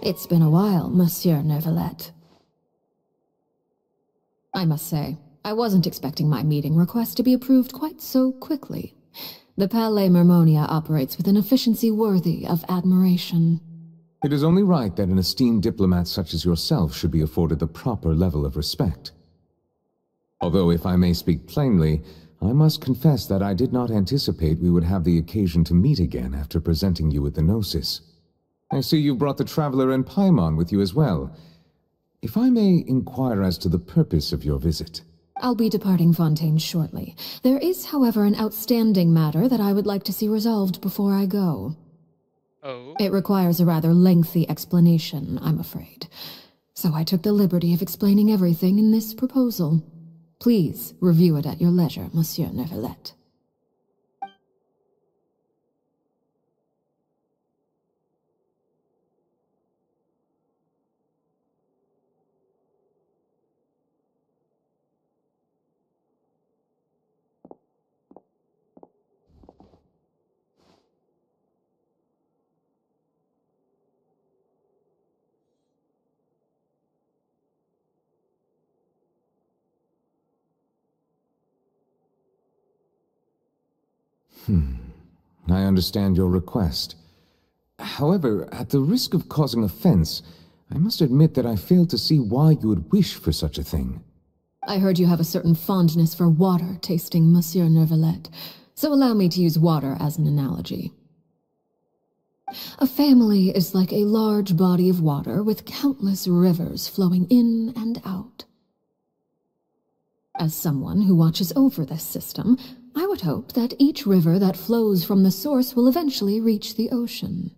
It's been a while, Monsieur Neuvillette. I must say, I wasn't expecting my meeting request to be approved quite so quickly. The Palais Mermonia operates with an efficiency worthy of admiration. It is only right that an esteemed diplomat such as yourself should be afforded the proper level of respect. Although, if I may speak plainly, I must confess that I did not anticipate we would have the occasion to meet again after presenting you with the Gnosis. I see you brought the Traveler and Paimon with you as well. If I may inquire as to the purpose of your visit. I'll be departing Fontaine shortly. There is, however, an outstanding matter that I would like to see resolved before I go. Oh? It requires a rather lengthy explanation, I'm afraid. So I took the liberty of explaining everything in this proposal. Please review it at your leisure, Monsieur Neuvillette. I understand your request. However, at the risk of causing offense, I must admit that I fail to see why you would wish for such a thing. I heard you have a certain fondness for water tasting, Monsieur Neuvillette, so allow me to use water as an analogy. A family is like a large body of water with countless rivers flowing in and out. As someone who watches over this system, I would hope that each river that flows from the source will eventually reach the ocean.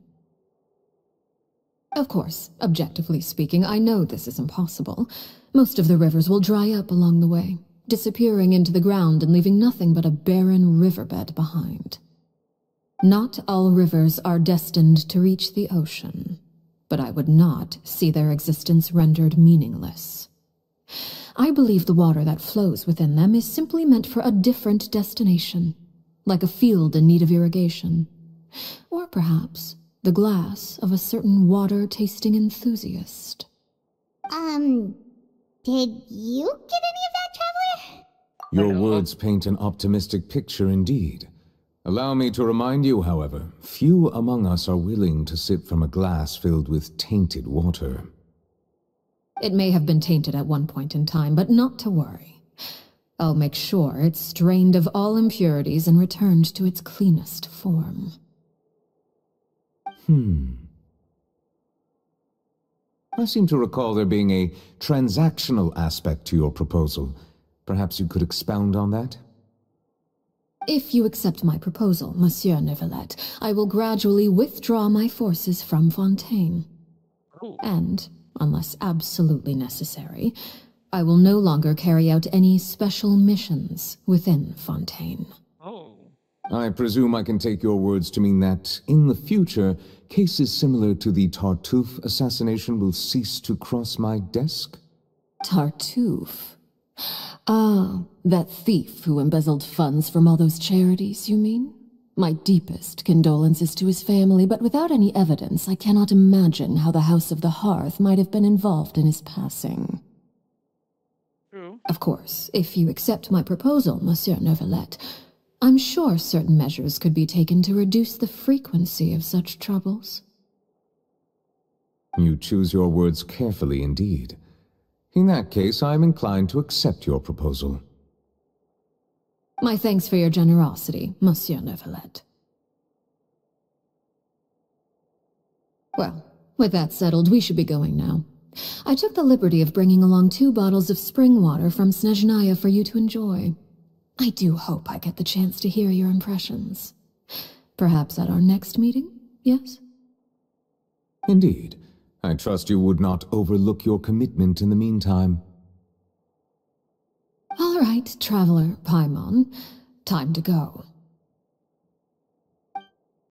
Of course, objectively speaking, I know this is impossible. Most of the rivers will dry up along the way, disappearing into the ground and leaving nothing but a barren riverbed behind. Not all rivers are destined to reach the ocean, but I would not see their existence rendered meaningless. I believe the water that flows within them is simply meant for a different destination, like a field in need of irrigation. Or perhaps the glass of a certain water-tasting enthusiast. Did you get any of that, Traveler? Your words paint an optimistic picture indeed. Allow me to remind you, however, few among us are willing to sip from a glass filled with tainted water. It may have been tainted at one point in time, but not to worry. I'll make sure it's strained of all impurities and returned to its cleanest form. I seem to recall there being a transactional aspect to your proposal. Perhaps you could expound on that? If you accept my proposal, Monsieur Neuvillette, I will gradually withdraw my forces from Fontaine. And, unless absolutely necessary, I will no longer carry out any special missions within Fontaine. I presume I can take your words to mean that, in the future, cases similar to the Tartuffe assassination will cease to cross my desk? Tartuffe? Ah, that thief who embezzled funds from all those charities, you mean? My deepest condolences to his family, but without any evidence, I cannot imagine how the House of the Hearth might have been involved in his passing. True. Of course, if you accept my proposal, Monsieur Neuvillette, I'm sure certain measures could be taken to reduce the frequency of such troubles. You choose your words carefully indeed. In that case, I am inclined to accept your proposal. My thanks for your generosity, Monsieur Neuvillette. Well, with that settled, we should be going now. I took the liberty of bringing along 2 bottles of spring water from Snezhnaya for you to enjoy. I do hope I get the chance to hear your impressions. Perhaps at our next meeting, yes? Indeed. I trust you would not overlook your commitment in the meantime. All right, Traveler Paimon. Time to go.